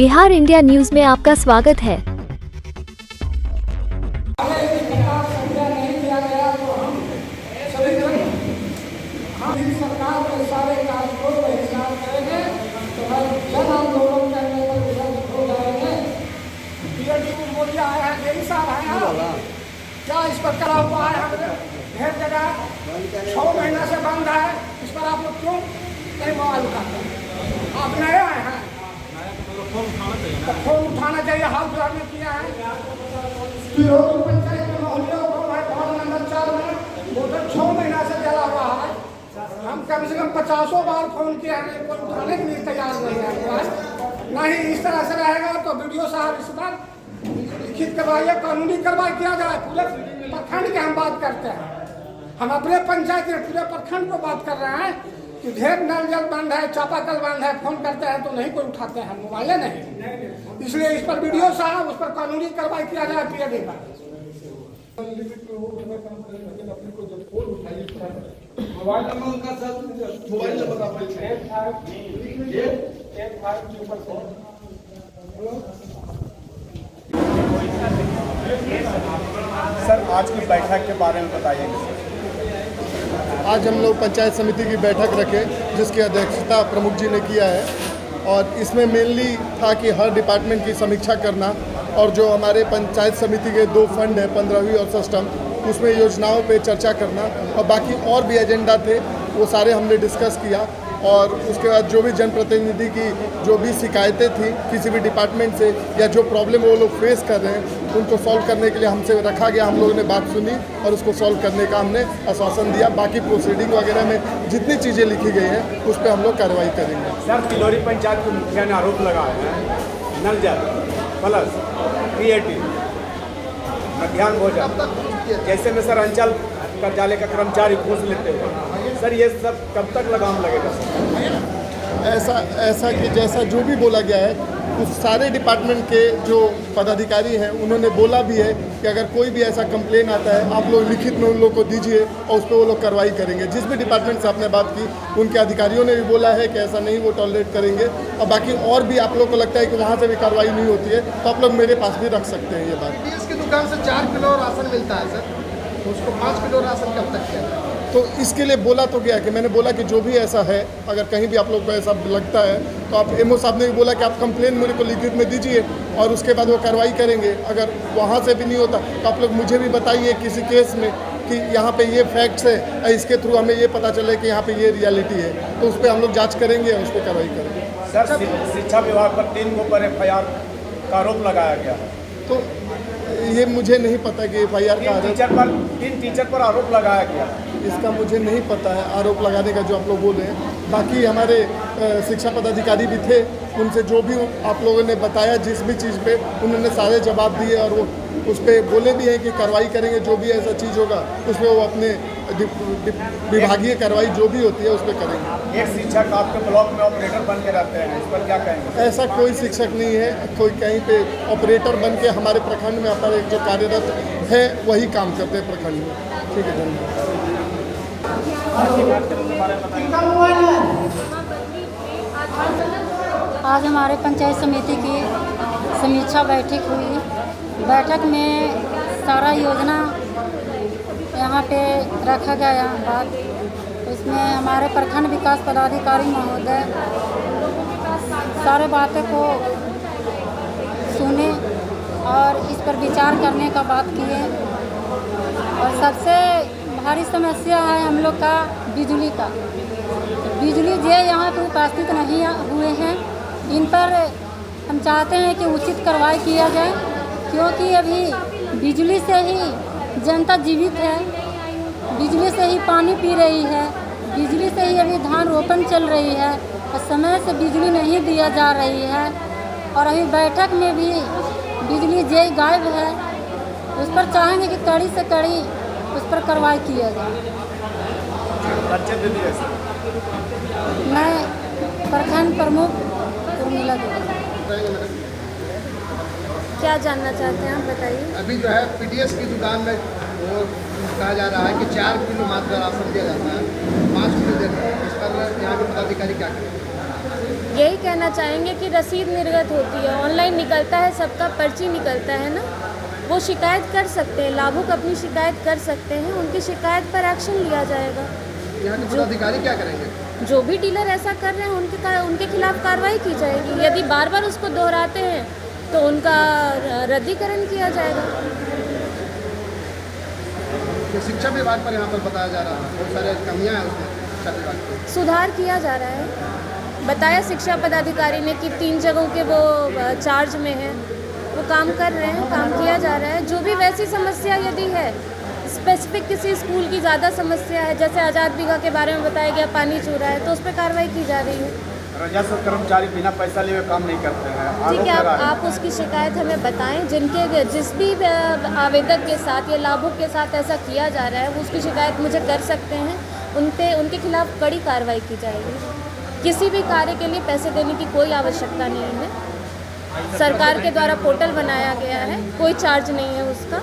Bihar India news में आपका स्वागत है। क्या इस पर करा हुआ है? ढेर जगह 6 महीना से बंद है। इस पर आप लोग क्यों नहीं मोबाइल उठाते हैं? आप नए आए हैं तो फोन उठाना चाहिए। हाल फिलहाल में किया है पंचायत में मोहल्ले वार्ड नंबर 4 में मोटर 6 महीना से जला हुआ है। हम कम से कम 50 बार फोन किया है, कोई उठाने के लिए तैयार नहीं है। नहीं इस तरह से रहेगा तो वीडियो साहब इस पर लिखित करवाइए, कानूनी कार्रवाई किया जाए। पूरे प्रखंड की हम बात करते हैं, हम अपने पंचायत में पूरे प्रखंड को बात कर रहे हैं कि ढेर नल जल बंद है, चापाकल बंद है। फोन करते हैं तो नहीं कोई उठाते हैं, मोबाइलें नहीं। इसलिए इस पर वीडियो साहब उस पर कानूनी कार्रवाई किया जाए। पीएडी पर मोबाइल नंबर उनका सर, मोबाइल नंबर सर आज की बैठक के बारे में बताइए। आज हम लोग पंचायत समिति की बैठक रखे जिसकी अध्यक्षता प्रमुख जी ने किया है और इसमें मेनली था कि हर डिपार्टमेंट की समीक्षा करना और जो हमारे पंचायत समिति के 2 फंड है 15वीं और सष्टम, उसमें योजनाओं पे चर्चा करना और बाकी और भी एजेंडा थे वो सारे हमने डिस्कस किया। और उसके बाद जो भी जनप्रतिनिधि की जो भी शिकायतें थी किसी भी डिपार्टमेंट से या जो प्रॉब्लम वो लोग फेस कर रहे हैं उनको सॉल्व करने के लिए हमसे रखा गया। हम लोगों ने बात सुनी और उसको सॉल्व करने का हमने आश्वासन दिया। बाकी प्रोसीडिंग वगैरह में जितनी चीज़ें लिखी गई हैं उस पर हम लोग कार्रवाई करेंगे। सर तिलोरी पंचायत के मुखिया ने आरोप लगाया है नल जल प्लस पीएटी मध्याह्न भोजन जैसे में सर अंचल कार्यालय का कर्मचारी घूस लेते हुए, सर ये सब कब तक लगाम लगेगा? ऐसा कि जैसा जो भी बोला गया है उस सारे डिपार्टमेंट के जो पदाधिकारी हैं उन्होंने बोला भी है कि अगर कोई भी ऐसा कंप्लेन आता है आप लोग लिखित में उन लोग को दीजिए और उस पर वो लोग कार्रवाई करेंगे। जिस भी डिपार्टमेंट से आपने बात की उनके अधिकारियों ने भी बोला है कि ऐसा नहीं वो टॉलरेट करेंगे। और बाकी और भी आप लोग को लगता है कि वहाँ से भी कार्रवाई नहीं होती है तो आप लोग मेरे पास भी रख सकते हैं। ये बात इसकी दुकान से 4 किलो राशन मिलता है सर, उसको 5 किलो राशन कब तक किया? तो इसके लिए बोला तो गया कि मैंने बोला कि जो भी ऐसा है अगर कहीं भी आप लोग को ऐसा लगता है तो आप एमओ साहब ने भी बोला कि आप कंप्लेन मेरे को लिखित में दीजिए और उसके बाद वो कार्रवाई करेंगे। अगर वहाँ से भी नहीं होता तो आप लोग मुझे भी बताइए किसी केस में कि यहाँ पे ये फैक्ट्स है, इसके थ्रू हमें ये पता चले कि यहाँ पे ये रियलिटी है तो उस पर हम लोग जाँच करेंगे और उस पर कार्रवाई करेंगे। सर शिक्षा विभाग पर 3 गो पर FIR का आरोप लगाया गया है तो ये मुझे नहीं पता कि FIR का 3 टीचर पर आरोप लगाया गया, इसका मुझे नहीं पता है आरोप लगाने का जो आप लोग बोल रहे हैं। बाकी हमारे शिक्षा पदाधिकारी भी थे, उनसे जो भी आप लोगों ने बताया जिस भी चीज़ पे उन्होंने सारे जवाब दिए और वो उस पर बोले भी हैं कि कार्रवाई करेंगे। जो भी ऐसा चीज़ होगा उसमें वो अपने विभागीय कार्रवाई जो भी होती है उस पर करेंगे। एक शिक्षक आपके ब्लॉक में ऑपरेटर बन के रहते हैं, इस पर क्या कहेंगे? ऐसा कोई शिक्षक नहीं है, कोई कहीं पे ऑपरेटर बन के हमारे प्रखंड में हमारे जो कार्यरत है वही काम करते हैं प्रखंड में। ठीक है, धन्यवाद। आज हमारे पंचायत समिति की समीक्षा बैठक हुई। बैठक में सारा योजना यहाँ पे रखा गया बात। उसमें हमारे प्रखंड विकास पदाधिकारी महोदय सारे बातें को सुने और इस पर विचार करने का बात किए। और सबसे भारी समस्या है हम लोग का बिजली का। बिजली जो यहाँ पे उपस्थित नहीं हुए हैं इन पर हम चाहते हैं कि उचित कार्रवाई किया जाए, क्योंकि अभी बिजली से ही जनता जीवित है, बिजली से ही पानी पी रही है, बिजली से ही अभी धान रोपण चल रही है और समय से बिजली नहीं दिया जा रही है। और अभी बैठक में भी बिजली जो गायब है उस पर चाहेंगे कि कड़ी से कड़ी उस पर कार्रवाई किया जाए। मैं प्रखंड प्रमुख उर्मिला देवी। क्या जानना चाहते हैं आप बताइए। अभी जो है PDS की दुकान में वो कहा जा रहा है कि 4 किलो मात्र राशन दिया जाता है, 5 किलो देते हैं। इस पर यहाँ के पदाधिकारी क्या करें? यही कहना चाहेंगे कि रसीद निर्गत होती है, ऑनलाइन निकलता है, सबका पर्ची निकलता है ना, वो शिकायत कर सकते हैं, लाभुक अपनी शिकायत कर सकते हैं, उनकी शिकायत पर एक्शन लिया जाएगा। यहाँ के पदाधिकारी क्या करेंगे? जो भी डीलर ऐसा कर रहे हैं उनके खिलाफ कार्रवाई की जाएगी। यदि बार बार उसको दोहराते हैं तो उनका रद्दीकरण किया जाएगा। तो शिक्षा विभाग पर यहाँ पर बताया जा रहा है बहुत सारे कमियाँ हैं उसमें, शिक्षा विभाग को सुधार किया जा रहा है। बताया शिक्षा पदाधिकारी ने कि 3 जगहों के वो चार्ज में हैं, वो काम कर रहे हैं, काम किया जा रहा है। जो भी वैसी समस्या यदि है, स्पेसिफिक किसी स्कूल की ज़्यादा समस्या है, जैसे आज़ाद बीघा के बारे में बताया गया, पानी चूर रहा है, तो उस पर कार्रवाई की जा रही है। राजस्व कर्मचारी बिना पैसा लिए हुए काम नहीं करते हैं। ठीक है, आप उसकी शिकायत हमें बताएं। जिस भी आवेदक के साथ या लाभुक के साथ ऐसा किया जा रहा है, वो उसकी शिकायत मुझे कर सकते हैं। उनके खिलाफ कड़ी कार्रवाई की जाएगी। किसी भी कार्य के लिए पैसे देने की कोई आवश्यकता नहीं है। सरकार के द्वारा पोर्टल बनाया गया है, कोई चार्ज नहीं है उसका।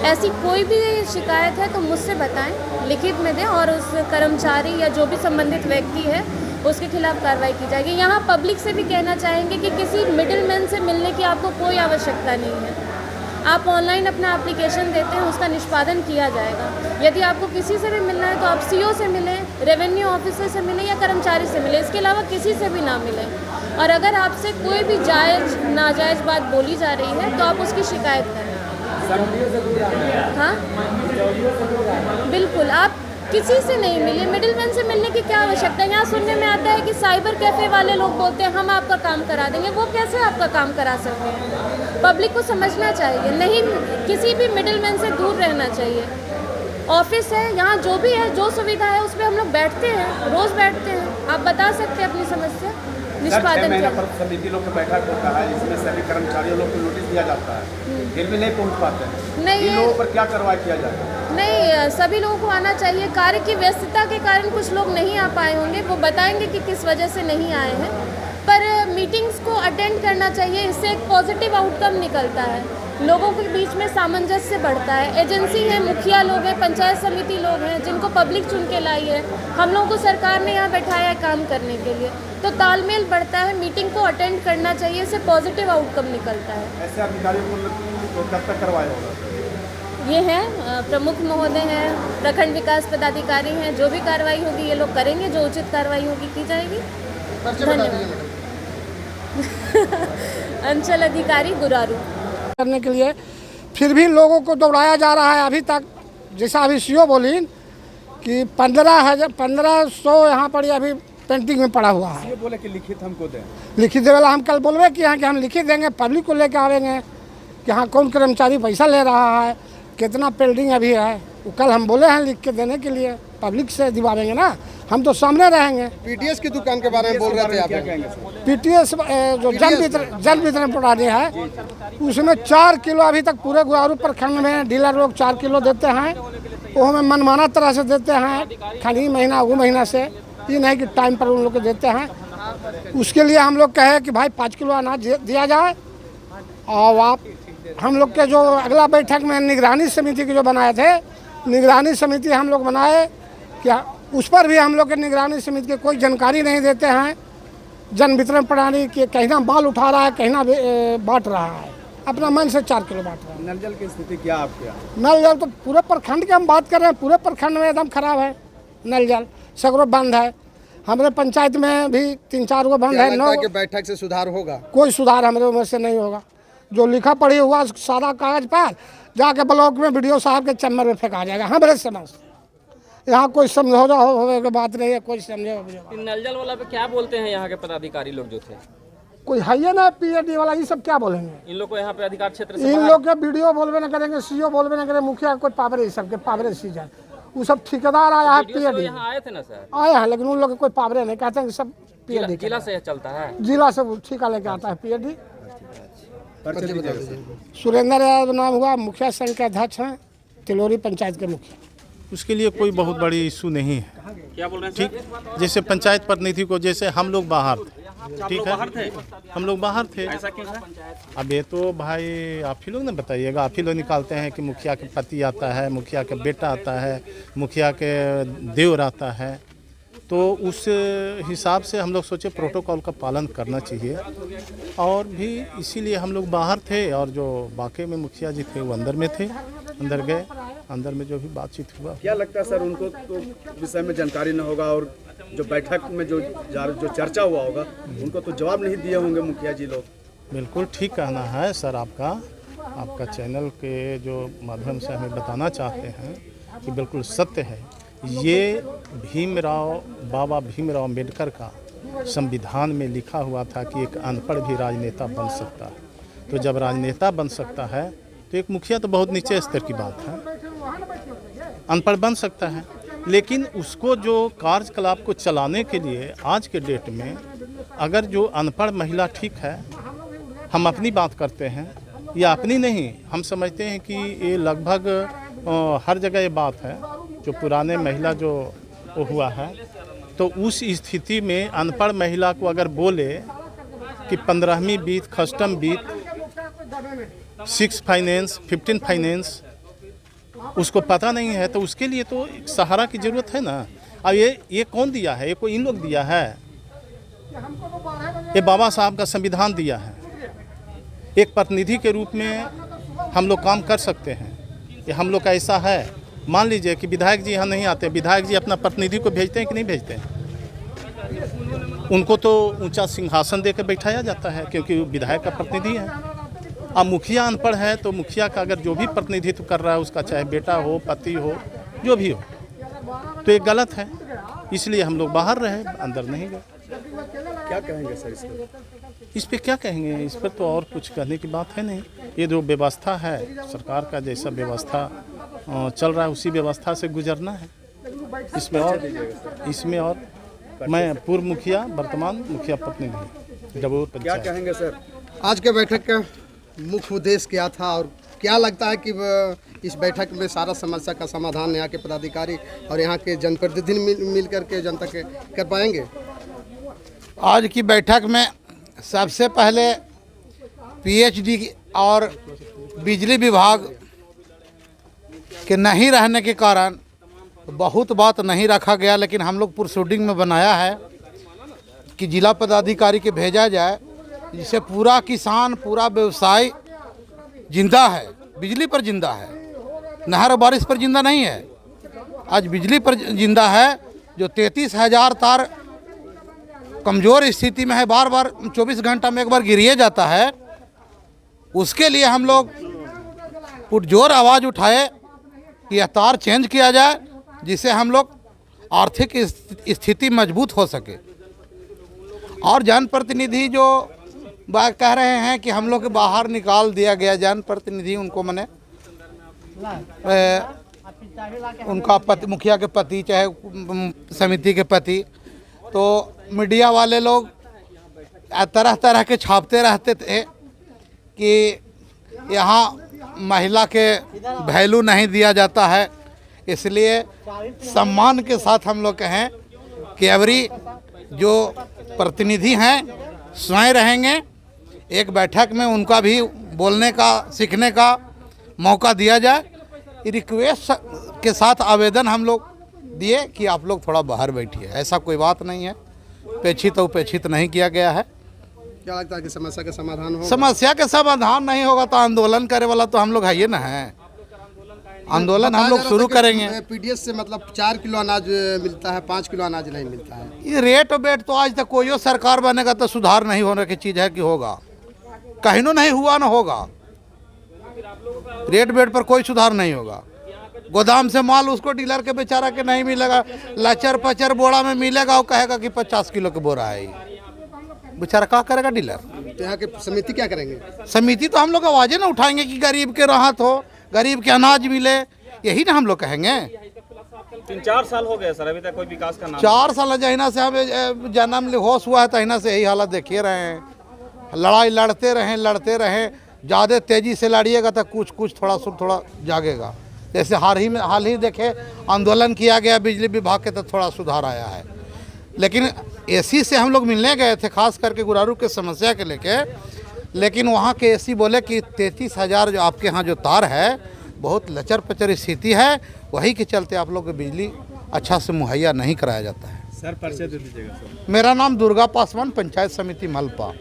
ऐसी कोई भी शिकायत है तो मुझसे बताएं, लिखित में दें, और उस कर्मचारी या जो भी संबंधित व्यक्ति है उसके खिलाफ कार्रवाई की जाएगी। यहाँ पब्लिक से भी कहना चाहेंगे कि किसी मिडिलमैन से मिलने की आपको कोई आवश्यकता नहीं है। आप ऑनलाइन अपना एप्लीकेशन देते हैं, उसका निष्पादन किया जाएगा। यदि आपको किसी से भी मिलना है तो आप सीओ से मिलें, रेवेन्यू ऑफिसर से मिलें या कर्मचारी से मिलें, इसके अलावा किसी से भी ना मिलें। और अगर आपसे कोई भी जायज़ नाजायज़ बात बोली जा रही है तो आप उसकी शिकायत करें। हाँ, बिल्कुल, आप किसी से नहीं मिले, मिडिलमैन से मिलने की क्या आवश्यकता है। यहाँ सुनने में आता है कि साइबर कैफ़े वाले लोग बोलते हैं हम आपका काम करा देंगे। वो कैसे आपका काम करा सकते हैं? पब्लिक को समझना चाहिए, नहीं, किसी भी मिडिलमैन से दूर रहना चाहिए। ऑफिस है, यहाँ जो भी है, जो सुविधा है, उस पर हम लोग बैठते हैं, रोज़ बैठते हैं। आप बता सकते हैं अपनी समस्या, निष्पादन महीना पर समिति लोग का बैठक होता है, इसमें सभी कर्मचारियों लोग को नोटिस दिया जाता है, फिर भी नहीं पहुंच पाते हैं। नहीं, इन लोगों पर क्या कार्रवाई किया जाएगा? नहीं, सभी लोगों को आना चाहिए। कार्य की व्यस्तता के कारण कुछ लोग नहीं आ पाए होंगे, वो बताएंगे कि किस वजह से नहीं आए हैं, पर मीटिंग्स को अटेंड करना चाहिए। इससे एक पॉजिटिव आउटकम निकलता है, लोगों के बीच में सामंजस्य बढ़ता है। एजेंसी है, मुखिया लोग हैं, पंचायत समिति लोग हैं, जिनको पब्लिक चुन के लाई है, हम लोगों को सरकार ने यहाँ बैठाया है काम करने के लिए, तो तालमेल बढ़ता है। मीटिंग को अटेंड करना चाहिए, इससे पॉजिटिव आउटकम निकलता है। ऐसे अधिकारियों को कब तक करवाया होगा? ये हैं प्रमुख महोदय हैं, प्रखंड विकास पदाधिकारी हैं, जो भी कार्रवाई होगी ये लोग करेंगे, जो उचित कार्रवाई होगी की जाएगी। धन्यवाद। अंचल अधिकारी गुरारू करने के लिए फिर भी लोगों को दौड़ाया जा रहा है। अभी तक जैसा अभी सीओ बोली कि 1500 यहाँ पर अभी पेंटिंग में पड़ा हुआ है। ये बोले कि लिखित हमको दें, लिखित वाला हम कल बोलवे कि यहाँ कि हम लिखित देंगे, पब्लिक को लेकर आवेंगे कि हाँ कौन कर्मचारी पैसा ले रहा है, कितना पेंडिंग अभी है, वो कल हम बोले हैं लिख के देने के लिए, पब्लिक से दिवाएंगे ना, हम तो सामने रहेंगे। पीटीएस की दुकान के बारे में बोल रहे थे आप? क्या कहेंगे? पीटीएस जो जन वितरण प्रणाली है, उसमें 4 किलो अभी तक पूरे गुरारू प्रखंड में डीलर लोग 4 किलो देते हैं। वो हमें मनमाना तरह से देते हैं, खाली महीना वो महीना से, ये नहीं कि टाइम पर उन लोग को देते हैं। उसके लिए हम लोग कहे कि भाई 5 किलो अनाज दिया जाए। और आप हम लोग के जो अगला बैठक में निगरानी समिति की जो बनाए थे, निगरानी समिति हम लोग बनाए, क्या उस पर भी हम लोग के निगरानी समिति की कोई जानकारी नहीं देते हैं। जन वितरण प्रणाली के कहीं ना माल उठा रहा है, कहीं ना बांट रहा है, अपना मन से 4 किलो बांट रहा है। नल जल की स्थिति क्या आपके यहाँ? नल जल तो पूरे प्रखंड की हम बात कर रहे हैं, पूरे प्रखंड में एकदम खराब है। नल जल सगरों बंद है, हमारे पंचायत में भी 3-4 गो बंद है। 9 के बैठक से सुधार होगा? कोई सुधार हमारे उम्र से नहीं होगा। जो लिखा पढ़ी हुआ सारा कागज पर जाके ब्लॉक में वीडियो साहब के चैम्बर में फेंका जाएगा हमारे समझ। यहाँ कोई समझौता होने की बात नहीं है, कोई समझे। नल जल वाला पे क्या बोलते हैं यहाँ के पदाधिकारी लोग जो थे? कोई है ही ना पीएडी वाला, ये सब क्या बोलेंगे? इन लोग को यहाँ पे अधिकार क्षेत्र से इन लोग के वीडियो बोलबे ना करेंगे, सीओ बोलबे ना करेंगे, मुखिया कोई पावरे, ये सब के पावरे सी जाए। वो सब ठेकेदार आया है पीएडी, यहाँ आए थे ना सर? आया है, लेकिन उन लोग के कोई पावरे नहीं, कहते हैं कि सब पीएडी जिला से चलता है, जिला से ठेका लेके आता है पीएडी। सुरेंद्र यादव नाम हुआ, मुखिया संघ के अध्यक्ष हैं, तिलोरी पंचायत के मुखिया। उसके लिए कोई बहुत बड़ी इशू नहीं है। क्या बोल रहे हैं? ठीक, जैसे पंचायत प्रतिनिधि को, जैसे हम लोग बाहर थे, ठीक है, हम लोग बाहर थे। ऐसा क्यों है? अब ये तो भाई आप ही लोग ना बताइएगा, आप ही लोग निकालते हैं कि मुखिया के पति आता है, मुखिया के बेटा आता है, मुखिया के देवर आता है, तो उस हिसाब से हम लोग सोचे प्रोटोकॉल का पालन करना चाहिए, और भी इसीलिए हम लोग बाहर थे, और जो वाकई में मुखिया जी थे वो अंदर में थे, अंदर गए, अंदर में जो भी बातचीत हुआ। क्या लगता है सर, उनको तो विषय में जानकारी न होगा, और जो बैठक में जो चर्चा हुआ होगा उनको तो जवाब नहीं दिए होंगे मुखिया जी लोग। बिल्कुल ठीक कहना है सर आपका चैनल के जो माध्यम से हमें बताना चाहते हैं कि बिल्कुल सत्य है। ये बाबा भीमराव अम्बेडकर का संविधान में लिखा हुआ था कि एक अनपढ़ भी राजनेता बन सकता है। तो जब राजनेता बन सकता है तो एक मुखिया तो बहुत नीचे स्तर की बात है, अनपढ़ बन सकता है, लेकिन उसको जो कार्यकलाप को चलाने के लिए आज के डेट में अगर जो अनपढ़ महिला, ठीक है हम अपनी बात करते हैं या अपनी नहीं, हम समझते हैं कि ये लगभग हर जगह ये बात है, जो पुराने महिला जो वो हुआ है, तो उस स्थिति में अनपढ़ महिला को अगर बोले कि 15वीं बीत, कस्टम बीत, 6 फाइनेंस, 15 फाइनेंस उसको पता नहीं है, तो उसके लिए तो एक सहारा की ज़रूरत है ना। अब ये कौन दिया है? ये कोई इन लोग दिया है, ये बाबा साहब का संविधान दिया है। एक प्रतिनिधि के रूप में हम लोग काम कर सकते हैं। ये हम लोग का ऐसा है, मान लीजिए कि विधायक जी यहाँ नहीं आते, विधायक जी अपना प्रतिनिधि को भेजते हैं कि नहीं भेजते हैं? उनको तो ऊंचा सिंहासन देकर बैठाया जाता है क्योंकि विधायक का प्रतिनिधि है। अब मुखिया अनपढ़ है तो मुखिया का अगर जो भी प्रतिनिधित्व कर रहा है, उसका चाहे बेटा हो, पति हो, जो भी हो, तो ये गलत है। इसलिए हम लोग बाहर रहे, अंदर नहीं गए। क्या कहेंगे सर इस पे क्या कहेंगे? इस पर तो और कुछ कहने की बात है नहीं। ये जो व्यवस्था है, सरकार का जैसा व्यवस्था चल रहा है उसी व्यवस्था से गुजरना है। इसमें और मैं पूर्व मुखिया, वर्तमान मुखिया प्रतिनिधि डबोर पंचायत। क्या कहेंगे सर? आज के बैठक का मुख्य उद्देश्य क्या था और क्या लगता है कि इस बैठक में सारा समस्या का समाधान यहाँ के पदाधिकारी और यहाँ के जनप्रतिनिधि मिल करके जनता के कर पाएंगे? आज की बैठक में सबसे पहले पीएचडी और बिजली विभाग के नहीं रहने के कारण बहुत बात नहीं रखा गया, लेकिन हम लोग प्रोसीडिंग में बनाया है कि जिला पदाधिकारी के भेजा जाए, जिससे पूरा किसान, पूरा व्यवसाय जिंदा है, बिजली पर जिंदा है, नहर बारिश पर जिंदा नहीं है। आज बिजली पर जिंदा है, जो 33,000 तार कमज़ोर स्थिति में है, बार बार 24 घंटा में एक बार गिरिए जाता है। उसके लिए हम लोग पुरजोर आवाज़ उठाए कि यह तार चेंज किया जाए, जिससे हम लोग आर्थिक स्थिति मजबूत हो सके। और जनप्रतिनिधि जो कह रहे हैं कि हम लोग के बाहर निकाल दिया गया, जनप्रतिनिधि उनको मैंने उनका पति, मुखिया के पति, चाहे समिति के पति, तो मीडिया वाले लोग तरह तरह के छापते रहते थे कि यहाँ महिला के वैल्यू नहीं दिया जाता है। इसलिए सम्मान के साथ हम लोग कहें कि अबरी जो प्रतिनिधि हैं स्वयं रहेंगे, एक बैठक में उनका भी बोलने का, सीखने का मौका दिया जाए। रिक्वेस्ट के साथ आवेदन हम लोग दिए कि आप लोग थोड़ा बाहर बैठिए, ऐसा कोई बात नहीं है, पेक्षित उपेक्षित नहीं किया गया है। क्या लगता है कि समस्या का समाधान होगा? समस्या के समाधान नहीं होगा तो आंदोलन करे वाला तो हम लोग है ये ना है। आंदोलन हम लोग शुरू करेंगे। पीडीएस से मतलब 4 किलो अनाज मिलता है, 5 किलो अनाज नहीं मिलता है। ये रेट बेट तो आज तक कोई सरकार बनेगा तो सुधार नहीं होने की चीज़ है कि होगा, कहीं नहीं हुआ ना होगा। रेट बेट पर कोई सुधार नहीं होगा। गोदाम से माल उसको डीलर के बेचारा के नहीं मिलेगा, लचर पचर बोरा में मिलेगा, वो कहेगा कि 50 किलो के बोरा है, बेचारा क्या करेगा डीलर? तो यहाँ के समिति क्या करेंगे? समिति तो हम लोग आवाज़ें ना उठाएंगे कि गरीब के राहत हो, गरीब के अनाज मिले, यही ना हम लोग कहेंगे। 3-4 साल हो गए सर, अभी तक कोई विकास का नाम 4 साल जहिना से हमें जन्म होश हुआ है तहिना से यही हालत देखिए रहे हैं। लड़ाई लड़ते रहें, ज़्यादा तेज़ी से लड़िएगा तो कुछ थोड़ा जागेगा। जैसे हाल ही देखे आंदोलन किया गया बिजली विभाग के, तो थोड़ा सुधार आया है। लेकिन एसी से हम लोग मिलने गए थे, खास करके गुरारू के समस्या के लेके, लेकिन वहाँ के एसी बोले कि 33,000 जो आपके यहाँ जो तार है बहुत लचर पचर स्थिति है, वही के चलते आप लोग को बिजली अच्छा से मुहैया नहीं कराया जाता है। सर परिचय दे दीजिएगा सर। मेरा नाम दुर्गा पासवान, पंचायत समिति मलपा।